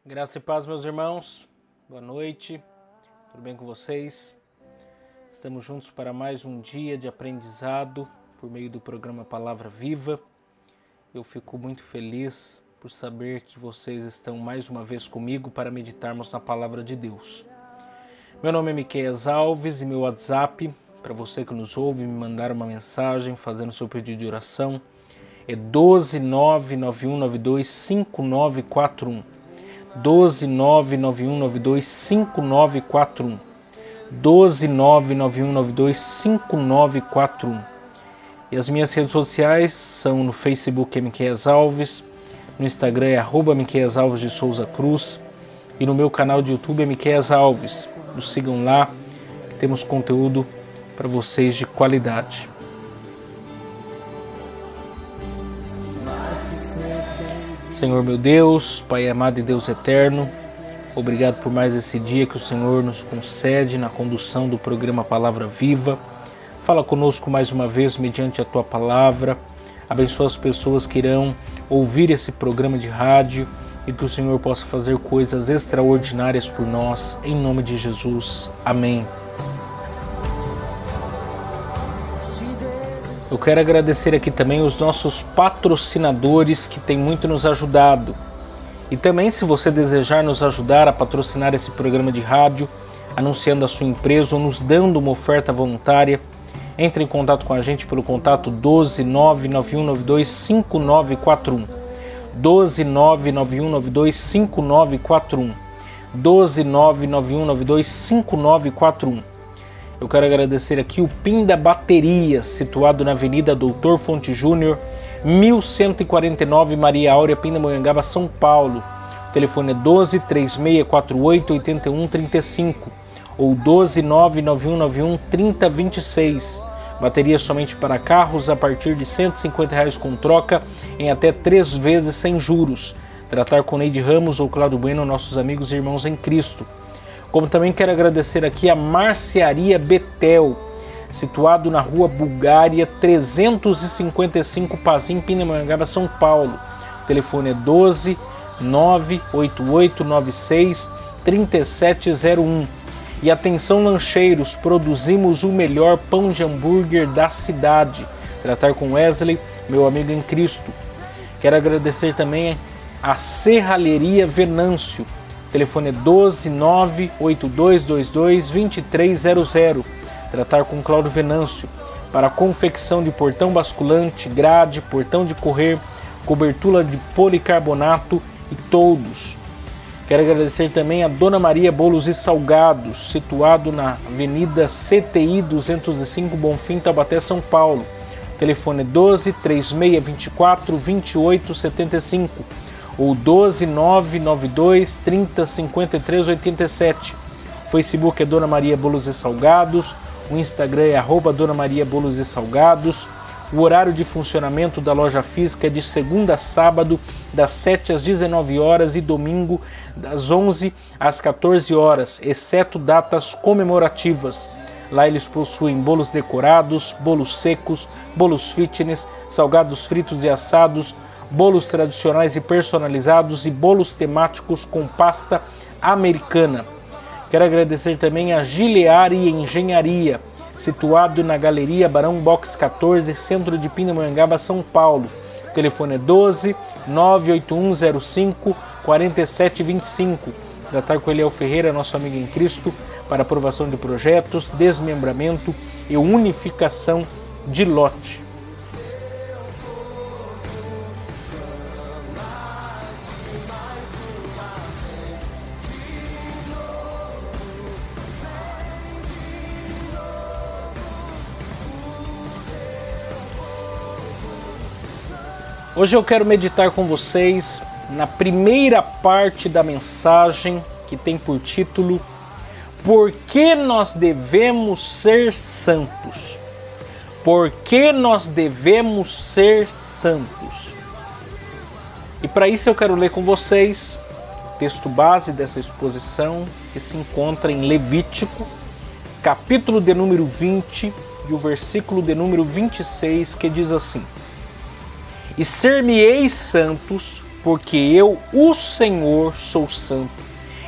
Graça e paz, meus irmãos. Boa noite. Tudo bem com vocês? Estamos juntos para mais um dia de aprendizado por meio do programa Palavra Viva. Eu fico muito feliz por saber que vocês estão mais uma vez comigo para meditarmos na Palavra de Deus. Meu nome é Miqueias Alves e meu WhatsApp, para você que nos ouve, me mandar uma mensagem fazendo seu pedido de oração, é 12991925941. 12991925941. 12991925941. E as minhas redes sociais são no Facebook Miqueias Alves, no Instagram é @Miqueias Alves de Souza Cruz e no meu canal de YouTube é Miqueias Alves. Nos sigam lá, que temos conteúdo para vocês de qualidade. Senhor meu Deus, Pai amado e Deus eterno, obrigado por mais esse dia que o Senhor nos concede na condução do programa Palavra Viva. Fala conosco mais uma vez mediante a Tua Palavra. Abençoa as pessoas que irão ouvir esse programa de rádio e que o Senhor possa fazer coisas extraordinárias por nós, em nome de Jesus. Amém. Eu quero agradecer aqui também os nossos patrocinadores que têm muito nos ajudado. E também, se você desejar nos ajudar a patrocinar esse programa de rádio, anunciando a sua empresa ou nos dando uma oferta voluntária, entre em contato com a gente pelo contato 12991925941. 12991925941. 12991925941. Eu quero agradecer aqui o Pinda Baterias, situado na Avenida Doutor Fonte Júnior, 1149, Maria Áurea, Pindamonhangaba, São Paulo. O telefone é 1236488135 ou 12991913026. Baterias somente para carros a partir de R$ 150 com troca em até 3 vezes sem juros. Tratar com Neide Ramos ou Cláudio Bueno, nossos amigos e irmãos em Cristo. Como também quero agradecer aqui a Marcearia Betel, situado na Rua Bulgária 355, Pazim, Pindamonhangaba, São Paulo. O telefone é 12-98896-3701. E atenção lancheiros, produzimos o melhor pão de hambúrguer da cidade. Tratar com Wesley, meu amigo em Cristo. Quero agradecer também a Serralheria Venâncio. O telefone é 12-98222-2300. Tratar com Cláudio Venâncio para confecção de portão basculante, grade, portão de correr, cobertura de policarbonato e toldos. Quero agradecer também a Dona Maria Bolos e Salgados, situado na Avenida CTI 205, Bonfim, Taubaté, São Paulo. O telefone é 12-3624-2875 ou 12992305387. O Facebook é Dona Maria Bolos e Salgados, o Instagram é @Dona Maria Bolos e Salgados. O horário de funcionamento da loja física é de segunda a sábado, das 7 às 19 horas e domingo, das 11 às 14 horas, exceto datas comemorativas. Lá eles possuem bolos decorados, bolos secos, bolos fitness, salgados fritos e assados, bolos tradicionais e personalizados e bolos temáticos com pasta americana. Quero agradecer também a Gileari Engenharia, situado na Galeria Barão Box 14, centro de Pindamonhangaba, São Paulo. O telefone é 12-98105-4725. Tratar com Eliel Ferreira, nosso amigo em Cristo, para aprovação de projetos, desmembramento e unificação de lote. Hoje eu quero meditar com vocês na primeira parte da mensagem que tem por título Por que nós devemos ser santos? Por que nós devemos ser santos? E para isso eu quero ler com vocês o texto base dessa exposição que se encontra em Levítico, capítulo de número 20 e o versículo de número 26, que diz assim: E ser-me-eis santos, porque eu, o Senhor, sou santo,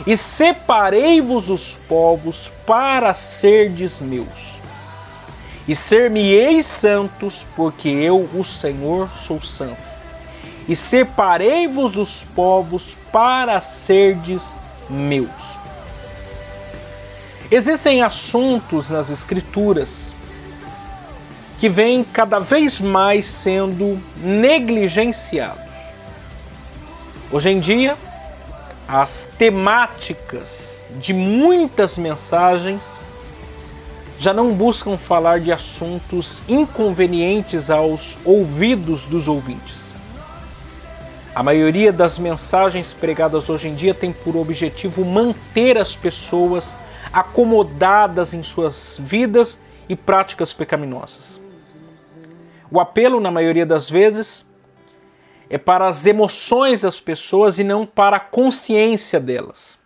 e separei-vos os povos para serdes meus. E ser-me-eis santos, porque eu, o Senhor, sou santo. E separei-vos os povos para serdes meus. Existem assuntos nas Escrituras que vêm cada vez mais sendo negligenciados. Hoje em dia, as temáticas de muitas mensagens já não buscam falar de assuntos inconvenientes aos ouvidos dos ouvintes. A maioria das mensagens pregadas hoje em dia tem por objetivo manter as pessoas acomodadas em suas vidas e práticas pecaminosas. O apelo, na maioria das vezes, é para as emoções das pessoas e não para a consciência delas.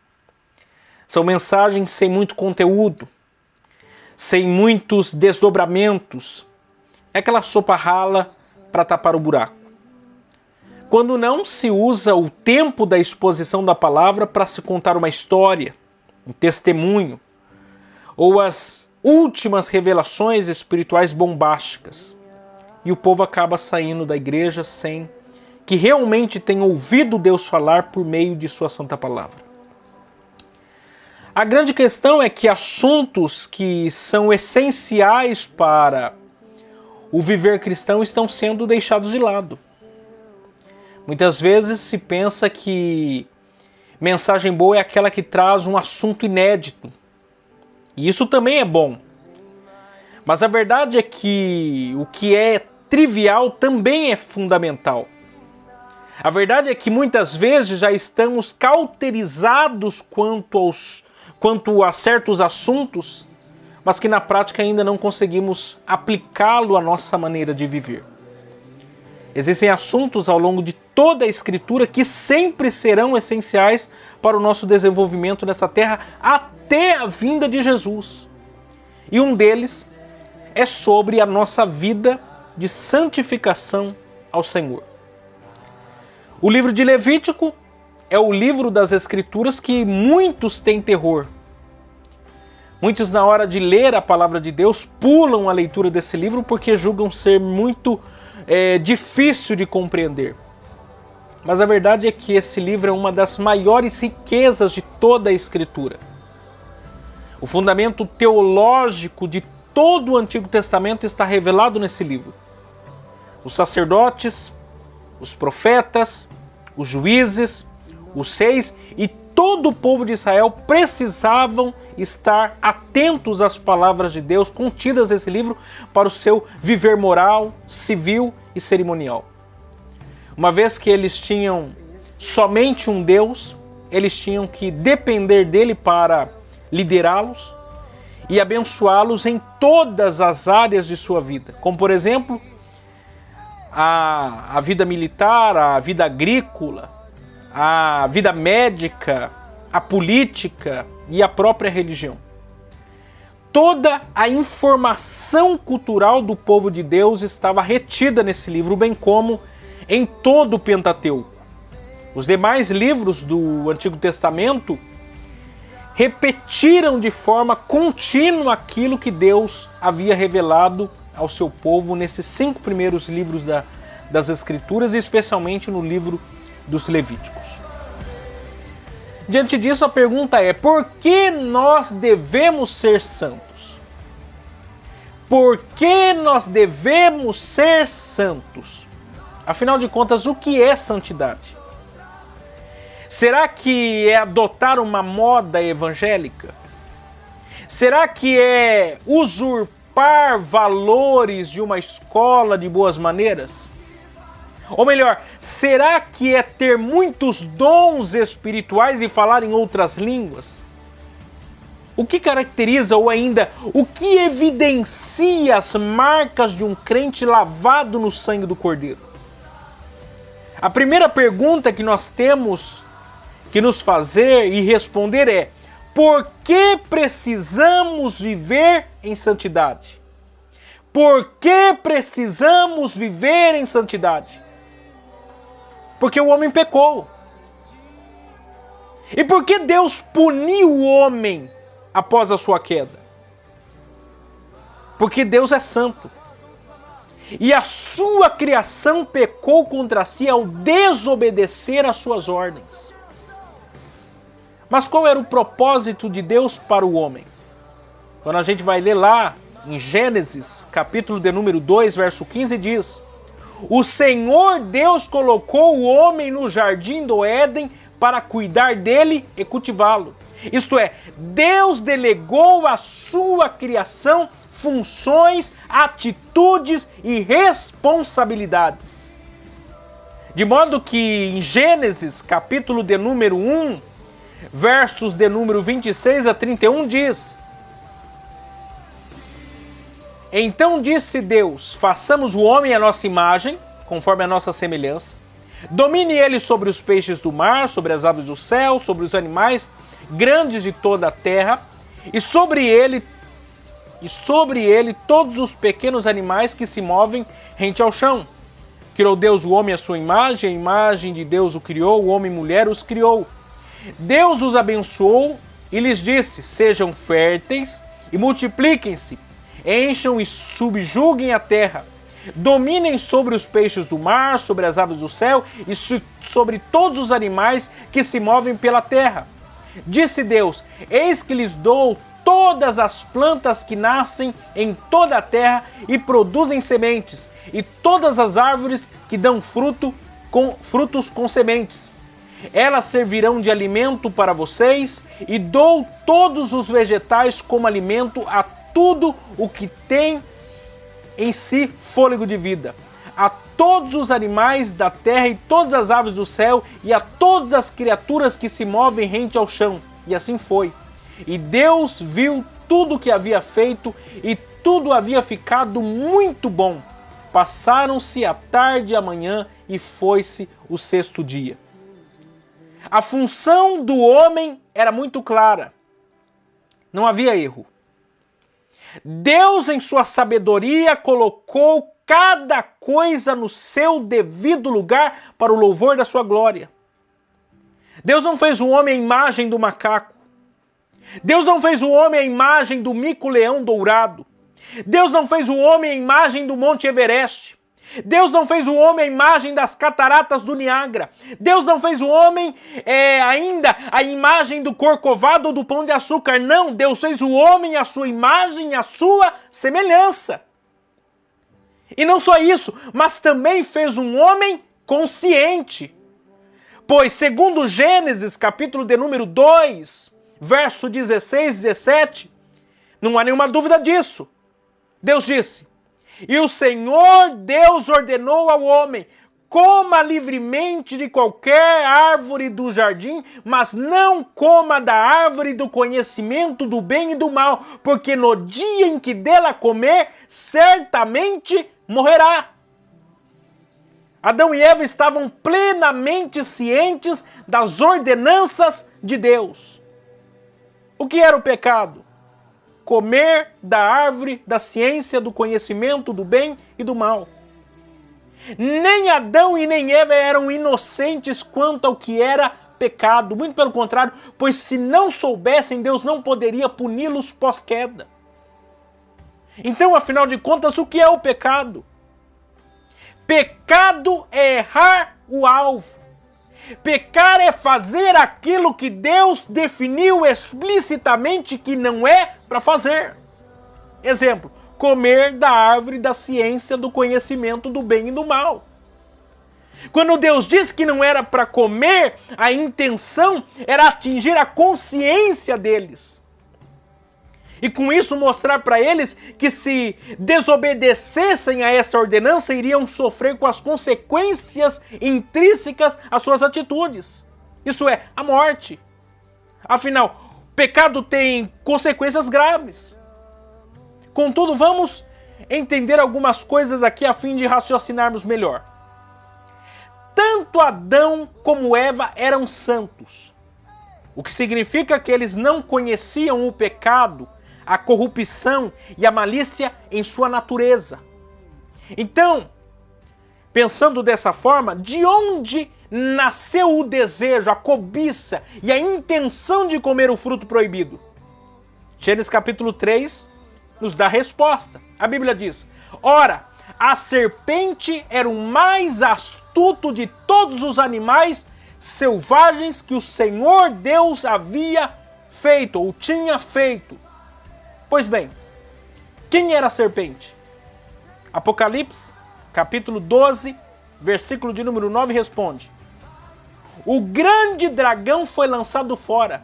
São mensagens sem muito conteúdo, sem muitos desdobramentos. É aquela sopa rala para tapar o buraco. Quando não se usa o tempo da exposição da palavra para se contar uma história, um testemunho, ou as últimas revelações espirituais bombásticas. E o povo acaba saindo da igreja sem que realmente tenha ouvido Deus falar por meio de sua santa palavra. A grande questão é que assuntos que são essenciais para o viver cristão estão sendo deixados de lado. Muitas vezes se pensa que mensagem boa é aquela que traz um assunto inédito. E isso também é bom. Mas a verdade é que o que é trivial também é fundamental. A verdade é que muitas vezes já estamos cauterizados quanto a certos assuntos, mas que na prática ainda não conseguimos aplicá-lo à nossa maneira de viver. Existem assuntos ao longo de toda a Escritura que sempre serão essenciais para o nosso desenvolvimento nessa terra até a vinda de Jesus. E um deles é sobre a nossa vida de santificação ao Senhor. O livro de Levítico é o livro das Escrituras que muitos têm terror. Muitos, na hora de ler a palavra de Deus, pulam a leitura desse livro porque julgam ser muito difícil de compreender. Mas a verdade é que esse livro é uma das maiores riquezas de toda a Escritura. O fundamento teológico de todo o Antigo Testamento está revelado nesse livro. Os sacerdotes, os profetas, os juízes, os reis e todo o povo de Israel precisavam estar atentos às palavras de Deus contidas nesse livro para o seu viver moral, civil e cerimonial. Uma vez que eles tinham somente um Deus, eles tinham que depender dele para liderá-los e abençoá-los em todas as áreas de sua vida, como por exemplo a vida militar, a vida agrícola, a vida médica, a política e a própria religião. Toda a informação cultural do povo de Deus estava retida nesse livro, bem como em todo o Pentateuco. Os demais livros do Antigo Testamento repetiram de forma contínua aquilo que Deus havia revelado ao seu povo nesses 5 primeiros livros das Escrituras, e especialmente no livro dos Levíticos. Diante disso, a pergunta é: por que nós devemos ser santos? Por que nós devemos ser santos? Afinal de contas, o que é santidade? Será que é adotar uma moda evangélica? Será que é usurpar valores de uma escola de boas maneiras? Ou melhor, será que é ter muitos dons espirituais e falar em outras línguas? O que caracteriza ou ainda o que evidencia as marcas de um crente lavado no sangue do Cordeiro? A primeira pergunta que nós temos que nos fazer e responder é: por que precisamos viver em santidade? Por que precisamos viver em santidade? Porque o homem pecou. E por que Deus puniu o homem após a sua queda? Porque Deus é santo. E a sua criação pecou contra si ao desobedecer às suas ordens. Mas qual era o propósito de Deus para o homem? Quando a gente vai ler lá em Gênesis, capítulo de número 2, verso 15, diz: o Senhor Deus colocou o homem no jardim do Éden para cuidar dele e cultivá-lo. Isto é, Deus delegou à sua criação funções, atitudes e responsabilidades. De modo que em Gênesis, capítulo de número 1, versos de número 26 a 31 diz: então disse Deus, façamos o homem à nossa imagem, conforme a nossa semelhança, domine ele sobre os peixes do mar, sobre as aves do céu, sobre os animais grandes de toda a terra, e sobre ele todos os pequenos animais que se movem rente ao chão. Criou Deus o homem à sua imagem, a imagem de Deus o criou, o homem e mulher os criou. Deus os abençoou e lhes disse: sejam férteis e multipliquem-se, encham e subjuguem a terra, dominem sobre os peixes do mar, sobre as aves do céu e sobre todos os animais que se movem pela terra. Disse Deus: eis que lhes dou todas as plantas que nascem em toda a terra e produzem sementes, e todas as árvores que dão frutos com sementes. Elas servirão de alimento para vocês, e dou todos os vegetais como alimento a tudo o que tem em si fôlego de vida, a todos os animais da terra e todas as aves do céu e a todas as criaturas que se movem rente ao chão. E assim foi. E Deus viu tudo o que havia feito e tudo havia ficado muito bom. Passaram-se a tarde e a manhã e foi-se o sexto dia. A função do homem era muito clara. Não havia erro. Deus, em sua sabedoria, colocou cada coisa no seu devido lugar para o louvor da sua glória. Deus não fez o homem à imagem do macaco. Deus não fez o homem à imagem do mico-leão dourado. Deus não fez o homem à imagem do Monte Everest. Deus não fez o homem à imagem das cataratas do Niágara. Deus não fez o homem ainda à imagem do Corcovado ou do Pão de Açúcar. Não, Deus fez o homem à sua imagem e à sua semelhança. E não só isso, mas também fez um homem consciente. Pois, segundo Gênesis, capítulo de número 2, verso 16 e 17, não há nenhuma dúvida disso. Deus disse: e o Senhor Deus ordenou ao homem: coma livremente de qualquer árvore do jardim, mas não coma da árvore do conhecimento do bem e do mal, porque no dia em que dela comer, certamente morrerá. Adão e Eva estavam plenamente cientes das ordenanças de Deus. O que era o pecado? Comer da árvore da ciência do conhecimento do bem e do mal. Nem Adão e nem Eva eram inocentes quanto ao que era pecado. Muito pelo contrário, pois se não soubessem, Deus não poderia puni-los pós-queda. Então, afinal de contas, o que é o pecado? Pecado é errar o alvo. Pecar é fazer aquilo que Deus definiu explicitamente que não é para fazer. Exemplo: comer da árvore da ciência do conhecimento do bem e do mal. Quando Deus disse que não era para comer, a intenção era atingir a consciência deles. E com isso mostrar para eles que se desobedecessem a essa ordenança, iriam sofrer com as consequências intrínsecas às suas atitudes. Isso é, a morte. Afinal, pecado tem consequências graves. Contudo, vamos entender algumas coisas aqui a fim de raciocinarmos melhor. Tanto Adão como Eva eram santos, o que significa que eles não conheciam o pecado, a corrupção e a malícia em sua natureza. Então, pensando dessa forma, de onde nasceu o desejo, a cobiça e a intenção de comer o fruto proibido? Gênesis capítulo 3 nos dá a resposta. A Bíblia diz: ora, a serpente era o mais astuto de todos os animais selvagens que o Senhor Deus havia feito, ou tinha feito. Pois bem, quem era a serpente? Apocalipse, capítulo 12, versículo de número 9 responde: o grande dragão foi lançado fora.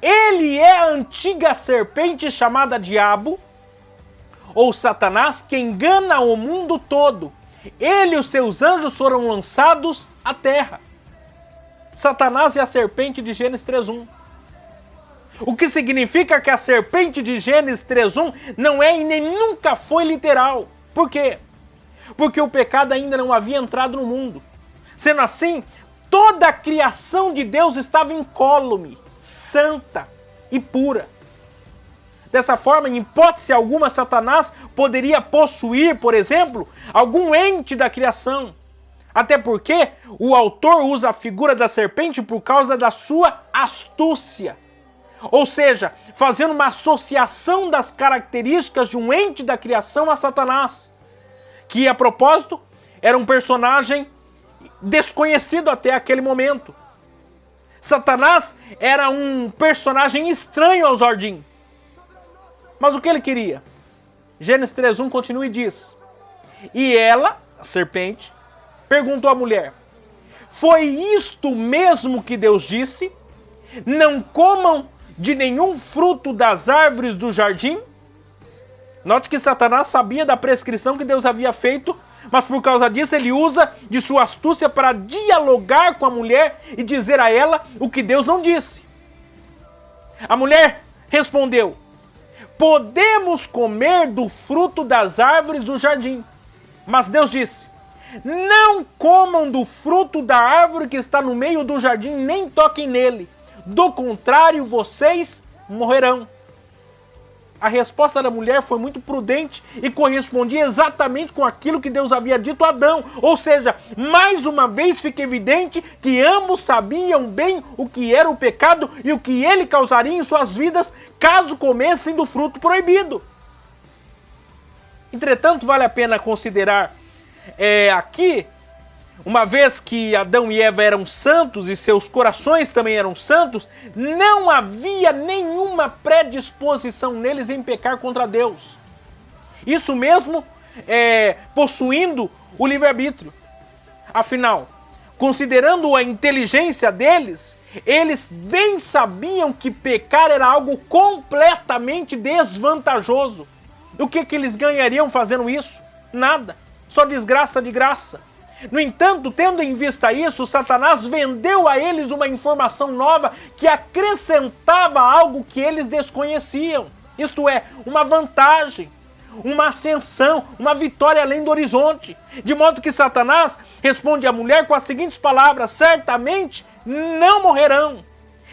Ele é a antiga serpente chamada Diabo, ou Satanás, que engana o mundo todo. Ele e os seus anjos foram lançados à terra. Satanás é a serpente de Gênesis 3:1. O que significa que a serpente de Gênesis 3:1 não é e nem nunca foi literal. Por quê? Porque o pecado ainda não havia entrado no mundo. Sendo assim, toda a criação de Deus estava incólume, santa e pura. Dessa forma, em hipótese alguma, Satanás poderia possuir, por exemplo, algum ente da criação. Até porque o autor usa a figura da serpente por causa da sua astúcia. Ou seja, fazendo uma associação das características de um ente da criação a Satanás, que, a propósito, era um personagem desconhecido até aquele momento. Satanás era um personagem estranho ao jardim. Mas o que ele queria? Gênesis 3:1 continua e diz: e ela, a serpente, perguntou à mulher: foi isto mesmo que Deus disse? Não comam de nenhum fruto das árvores do jardim? Note que Satanás sabia da prescrição que Deus havia feito, mas por causa disso ele usa de sua astúcia para dialogar com a mulher e dizer a ela o que Deus não disse. A mulher respondeu: podemos comer do fruto das árvores do jardim. Mas Deus disse: não comam do fruto da árvore que está no meio do jardim, nem toquem nele. Do contrário, vocês morrerão. A resposta da mulher foi muito prudente e correspondia exatamente com aquilo que Deus havia dito a Adão. Ou seja, mais uma vez fica evidente que ambos sabiam bem o que era o pecado e o que ele causaria em suas vidas caso comessem do fruto proibido. Entretanto, vale a pena considerar aqui, uma vez que Adão e Eva eram santos e seus corações também eram santos, não havia nenhuma predisposição neles em pecar contra Deus. Isso mesmo possuindo o livre-arbítrio. Afinal, considerando a inteligência deles, eles bem sabiam que pecar era algo completamente desvantajoso. E o que eles ganhariam fazendo isso? Nada. Só desgraça de graça. No entanto, tendo em vista isso, Satanás vendeu a eles uma informação nova que acrescentava algo que eles desconheciam. Isto é, uma vantagem, uma ascensão, uma vitória além do horizonte. De modo que Satanás responde à mulher com as seguintes palavras: certamente não morrerão.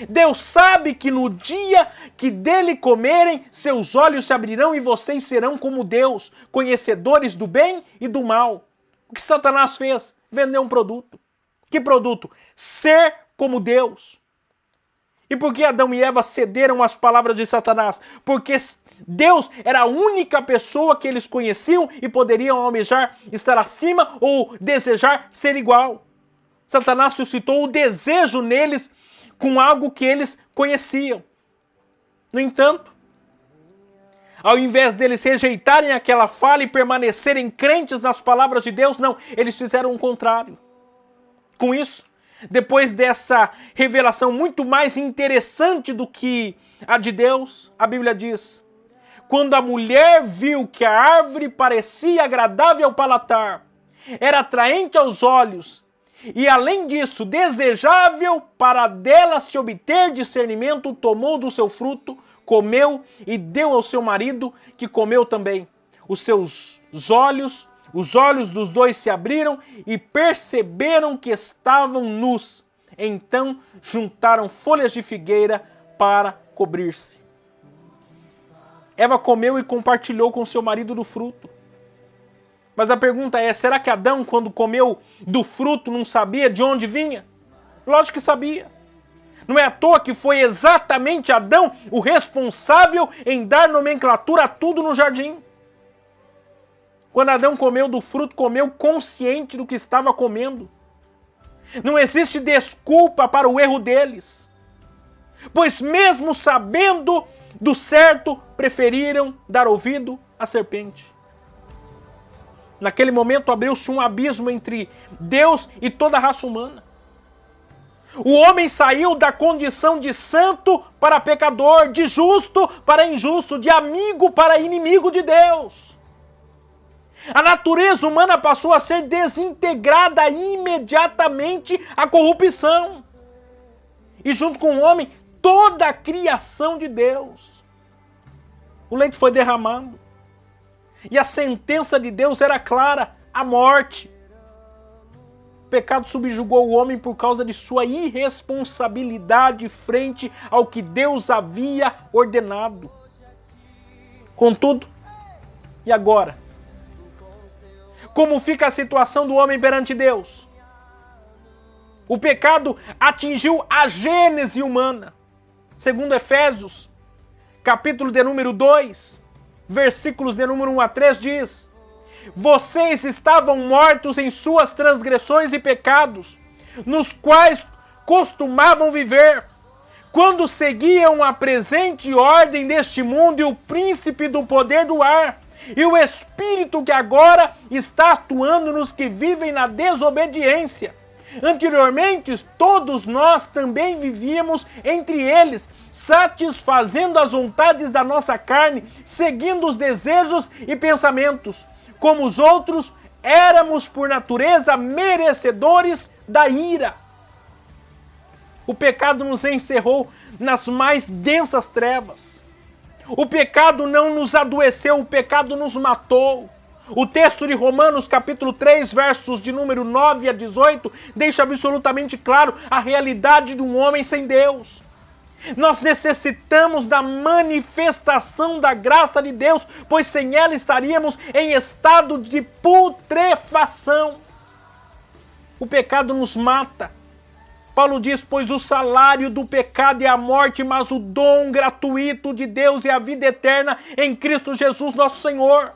Deus sabe que no dia que dele comerem, seus olhos se abrirão e vocês serão como Deus, conhecedores do bem e do mal. O que Satanás fez? Vendeu um produto. Que produto? Ser como Deus. E por que Adão e Eva cederam às palavras de Satanás? Porque Deus era a única pessoa que eles conheciam e poderiam almejar estar acima ou desejar ser igual. Satanás suscitou o desejo neles com algo que eles conheciam. No entanto, ao invés deles rejeitarem aquela fala e permanecerem crentes nas palavras de Deus, não, eles fizeram o contrário. Com isso, depois dessa revelação muito mais interessante do que a de Deus, a Bíblia diz: quando a mulher viu que a árvore parecia agradável ao palatar, era atraente aos olhos, e além disso, desejável para dela se obter discernimento, tomou do seu fruto, comeu e deu ao seu marido, que comeu também. Os olhos dos dois se abriram e perceberam que estavam nus. Então juntaram folhas de figueira para cobrir-se. Eva comeu e compartilhou com seu marido do fruto. Mas a pergunta é, será que Adão, quando comeu do fruto, não sabia de onde vinha? Lógico que sabia. Não é à toa que foi exatamente Adão o responsável em dar nomenclatura a tudo no jardim. Quando Adão comeu do fruto, comeu consciente do que estava comendo. Não existe desculpa para o erro deles. Pois mesmo sabendo do certo, preferiram dar ouvido à serpente. Naquele momento abriu-se um abismo entre Deus e toda a raça humana. O homem saiu da condição de santo para pecador, de justo para injusto, de amigo para inimigo de Deus. A natureza humana passou a ser desintegrada imediatamente à corrupção. E junto com o homem, toda a criação de Deus. O leite foi derramado. E a sentença de Deus era clara, a morte. O pecado subjugou o homem por causa de sua irresponsabilidade frente ao que Deus havia ordenado. Contudo, e agora? Como fica a situação do homem perante Deus? O pecado atingiu a gênese humana. Segundo Efésios, capítulo de número 2, versículos de número 1 a 3 diz: vocês estavam mortos em suas transgressões e pecados, nos quais costumavam viver, quando seguiam a presente ordem deste mundo e o príncipe do poder do ar, e o espírito que agora está atuando nos que vivem na desobediência. Anteriormente, todos nós também vivíamos entre eles, satisfazendo as vontades da nossa carne, seguindo os desejos e pensamentos. Como os outros, éramos por natureza merecedores da ira. O pecado nos encerrou nas mais densas trevas. O pecado não nos adoeceu, o pecado nos matou. O texto de Romanos, capítulo 3, versos de número 9 a 18, deixa absolutamente claro a realidade de um homem sem Deus. Nós necessitamos da manifestação da graça de Deus, pois sem ela estaríamos em estado de putrefação. O pecado nos mata. Paulo diz, pois o salário do pecado é a morte, mas o dom gratuito de Deus é a vida eterna em Cristo Jesus, nosso Senhor.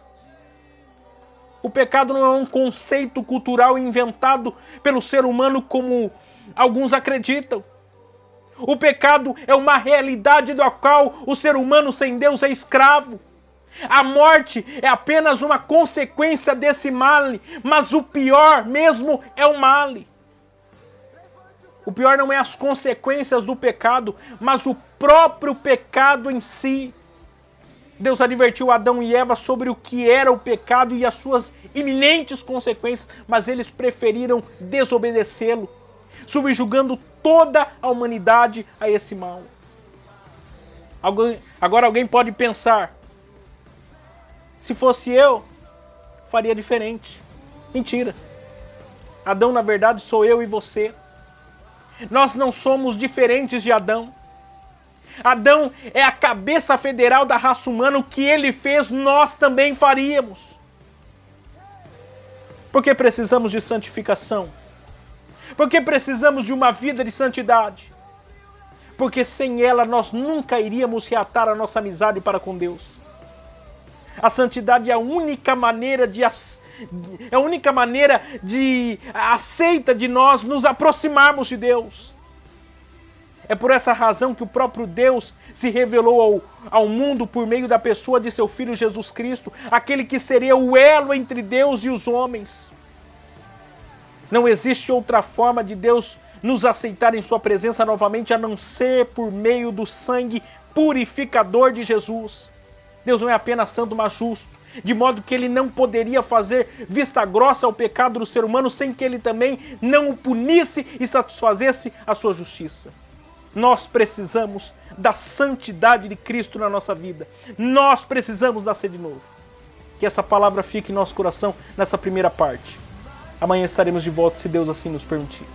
O pecado não é um conceito cultural inventado pelo ser humano como alguns acreditam. O pecado é uma realidade da qual o ser humano sem Deus é escravo. A morte é apenas uma consequência desse male, mas o pior mesmo é o male. O pior não é as consequências do pecado, mas o próprio pecado em si. Deus advertiu Adão e Eva sobre o que era o pecado e as suas iminentes consequências, mas eles preferiram desobedecê-lo, subjugando toda a humanidade a esse mal. Agora alguém pode pensar, se fosse eu, faria diferente. Mentira. Adão, na verdade, sou eu e você. Nós não somos diferentes de Adão. Adão é a cabeça federal da raça humana. O que ele fez, nós também faríamos. Porque precisamos de santificação. Porque precisamos de uma vida de santidade. Porque sem ela nós nunca iríamos reatar a nossa amizade para com Deus. A santidade é a única maneira aceita de nós nos aproximarmos de Deus. É por essa razão que o próprio Deus se revelou ao mundo por meio da pessoa de seu Filho Jesus Cristo, aquele que seria o elo entre Deus e os homens. Não existe outra forma de Deus nos aceitar em sua presença novamente a não ser por meio do sangue purificador de Jesus. Deus não é apenas santo, mas justo, de modo que ele não poderia fazer vista grossa ao pecado do ser humano sem que ele também não o punisse e satisfazesse a sua justiça. Nós precisamos da santidade de Cristo na nossa vida. Nós precisamos nascer de novo. Que essa palavra fique em nosso coração nessa primeira parte. Amanhã estaremos de volta, se Deus assim nos permitir.